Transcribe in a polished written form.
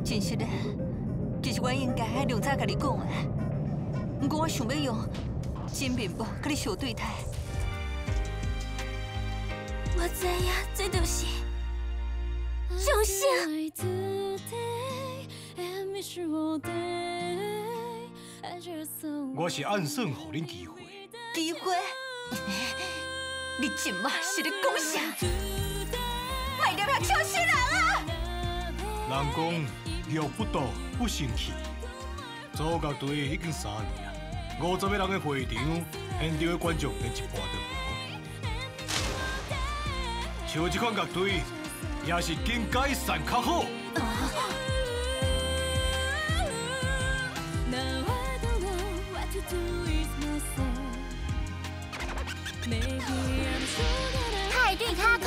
真实的，其实我应该两早甲你讲的，不过我想要用真面目甲你相对待。我知影，这就是上性。我是暗算互恁机会。机会？你今嘛是咧讲啥？卖了遐笑死人啊！人讲玉不倒不成器，组乐队已经3年，50个人的会场，现场的观众连一半都无。像这款乐队，也是应解散较好。派对卡